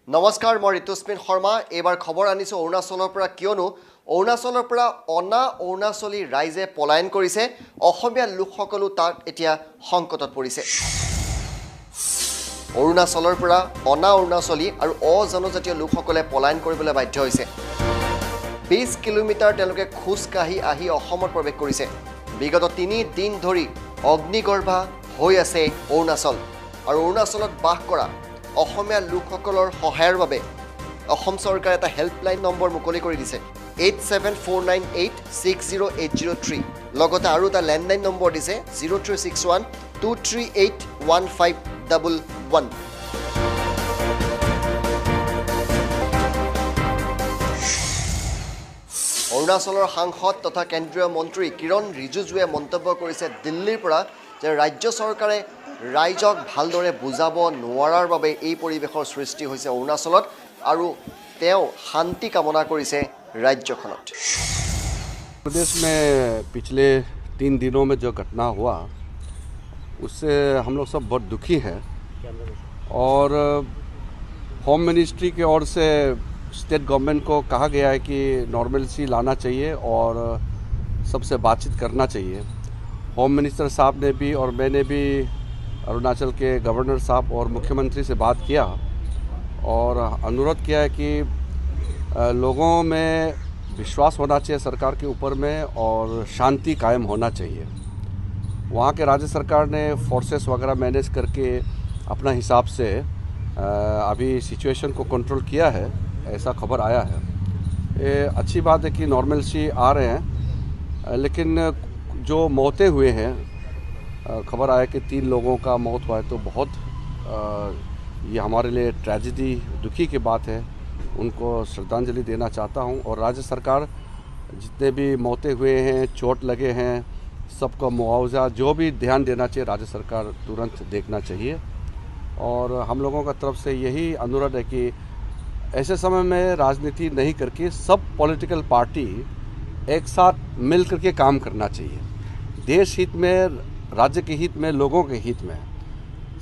নমস্কাৰ মই ঋতুস্মিন শৰ্মা এবাৰ খবৰ আনিছো অৰুণাচলৰ পৰা কিয়নো অৰুণাচলৰ পৰা অনা অৰুণাচলী ৰাইজে পলায়ন কৰিছে অসমীয়া লোকসকলো তাত এতিয়া সংকটত পৰিছে অৰুণাচলৰ পৰা অনা অৰুণাচলী আৰু অজনজাতীয় লোকসকলে পলায়ন কৰিবলৈ বাধ্য হৈছে 20 কিলোমিটাৰ তেওঁলোকে খোজ কাঢ়ি আহি অসমত প্ৰৱেশ কৰিছে বিগত 3 দিন ধৰি অগ্নিগৰ্ভা হৈ আছে অৰুণাচল আৰু অৰুণাচলত বাস কৰা অসমীয়া লোকসকলৰ সহায়ৰ বাবে অসম চৰকাৰে এটা হেল্পলাইন নম্বৰ মুকলি কৰি দিছে 8749860803 লগতে আৰু এটা লেণ্ডলাইন নম্বৰ দিছে 036123815111 অৰুণাচলৰ সাংসদ তথা কেন্দ্ৰীয় মন্ত্ৰী কিৰণ ৰিজিজুৱে মন্তব্য কৰিছে দিল্লীৰ পৰা যে ৰাজ্য চৰকাৰে ৰাইজক ভালদৰে বুজাব নোৱাৰাৰ বাবে এই পৰিৱেশৰ সৃষ্টি হৈছে অৰুণাচলত আৰু তেওঁ শান্তি কামনা কৰিছে ৰাজ্যখনত प्रदेश में पिछले 3 दिनों में जो घटना हुआ उससे हम लोग सब बहुत दुखी हैं और होम मिनिस्ट्री की ओर से स्टेट गवर्नमेंट को कहा गया है कि नॉर्मलसी लाना चाहिए और सबसे बातचीत करना चाहिए होम मिनिस्टर साहब ने भी और मैंने भी अरुणाचल के गवर्नर साहब और मुख्यमंत्री से बात किया और अनुरोध किया है कि लोगों में विश्वास होना चाहिए सरकार के ऊपर में और शांति कायम होना चाहिए वहाँ के राज्य सरकार ने फोर्सेस वगैरह मैनेज करके अपना हिसाब से अभी सिचुएशन को कंट्रोल किया है ऐसा खबर आया है ये अच्छी बात है कि नॉर्मलसी आ रहे हैं लेकिन जो मौतें हुए हैं खबर आया कि 3 लोगों का मौत हुआ है तो बहुत ये हमारे लिए ट्रेजेडी दुखी की बात है उनको श्रद्धांजलि देना चाहता हूं और राज्य सरकार जितने भी मौतें हुए हैं चोट लगे हैं सबको मुआवजा जो भी ध्यान देना चाहिए राज्य सरकार तुरंत देखना चाहिए और हम लोगों का तरफ से यही अनुरोध है कि ऐसे समय में राजनीति नहीं करके सब पॉलिटिकल पार्टी एक साथ मिल करके काम करना चाहिए देश हित में राज्य के हित में लोगों के हित में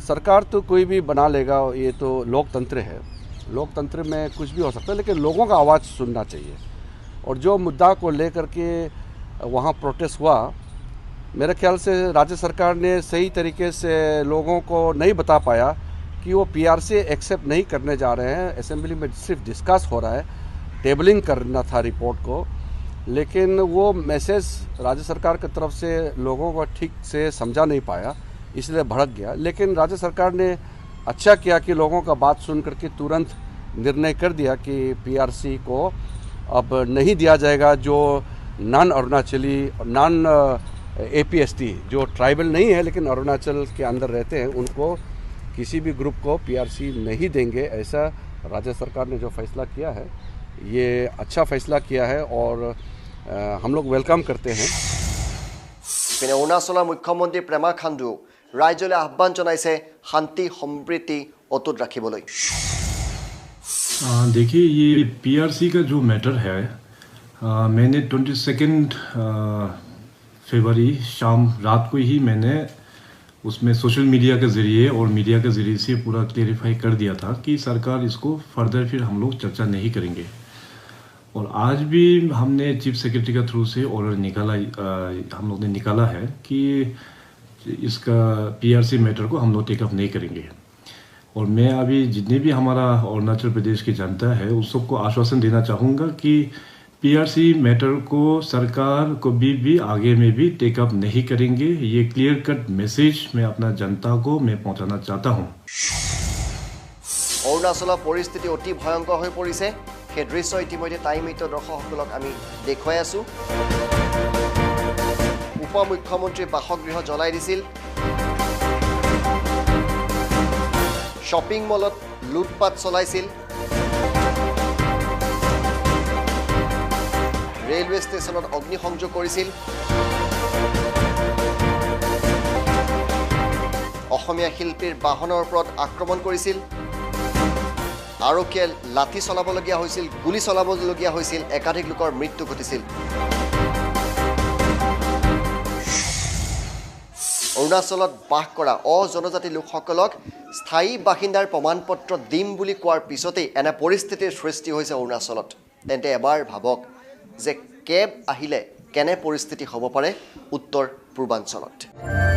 सरकार तो कोई भी बना लेगा ये तो लोकतंत्र है लोकतंत्र में कुछ भी हो सकता है लेकिन लोगों का आवाज़ सुनना चाहिए और जो मुद्दा को लेकर के वहाँ प्रोटेस्ट हुआ मेरे ख्याल से राज्य सरकार ने सही तरीके से लोगों को नहीं बता पाया कि वो पीआरसी एक्सेप्ट नहीं करने जा रहे हैं असेंबली में सिर्फ डिस्कस हो रहा है टेबलिंग करना था रिपोर्ट को लेकिन वो मैसेज राज्य सरकार की तरफ से लोगों को ठीक से समझा नहीं पाया इसलिए भड़क गया लेकिन राज्य सरकार ने अच्छा किया कि लोगों का बात सुन करके तुरंत निर्णय कर दिया कि पीआरसी को अब नहीं दिया जाएगा जो नॉन अरुणाचली नॉन एपीएसटी जो ट्राइबल नहीं है लेकिन अरुणाचल के अंदर रहते हैं उनको किसी भी ग्रुप को पीआरसी नहीं देंगे ऐसा राज्य सरकार ने जो फैसला किया है ये अच्छा फैसला किया है और हम लोग वेलकम करते हैं অৰুণাচলৰ মুখ্যমন্ত্ৰী প্ৰেমা খাণ্ডু ৰাজ্যলৈ আহ্বান জনাইছে শান্তি সম্প্ৰীতি অটুট ৰাখিবলৈ देखिए ये पीआरसी का जो मैटर है मैंने 22 फरवरी शाम रात को ही मैंने उसमें सोशल मीडिया के ज़रिए और मीडिया के ज़रिए से पूरा क्लेरिफाई कर दिया था कि सरकार इसको फर्दर फिर हम लोग चर्चा नहीं करेंगे और आज भी हमने चीफ सेक्रेटरी का थ्रू से ऑर्डर निकाला हम लोग ने निकाला है कि इसका पीआरसी मैटर को हम लोग टेकअप नहीं करेंगे और मैं अभी जितने भी हमारा अरुणाचल प्रदेश की जनता है उस सबको आश्वासन देना चाहूँगा कि पीआरसी मैटर को सरकार कभी भी आगे में भी टेकअप नहीं करेंगे ये क्लियर कट मैसेज मैं अपना जनता को मैं पहुँचाना चाहता हूँ অৰুণাচলৰ পৰিস্থিতি অতি ভয়ংকৰ হৈ পৰিছে সেই দৃশ্য ইতিমধ্যে টাইমিত দৰ্শকসকলক আমি দেখুৱাই আছো উপ মুখ্যমন্ত্ৰী বাসগৃহ জ্বলাই দিছিল শ্বপিং মলত লুটপাট চলাইছিল ৰেলৱে ষ্টেচনত অগ্নিসংযোগ কৰিছিল অসমীয়া শিল্পীৰ বাহনৰ ওপৰত আক্ৰমণ কৰিছিল আৰক্ষীয়ে লাঠি চলাবলগীয়া হৈছিল গুলি চলাবলগীয়া হৈছিল একাধিক লোকৰ মৃত্যু ঘটিছিল অৰুণাচলত বাস কৰা অজনজাতি লোকসকলক স্থায়ী বাসিন্দাৰ প্ৰমাণপত্ৰ দিম বুলি কোৱাৰ পিছতেই এনে পৰিস্থিতিৰ সৃষ্টি হৈছে অৰুণাচলত তেন্তে এবাৰ ভাবক যে কেব আহিলে কেনে পৰিস্থিতি হ'ব পাৰে উত্তৰ পূৰ্বাঞ্চলত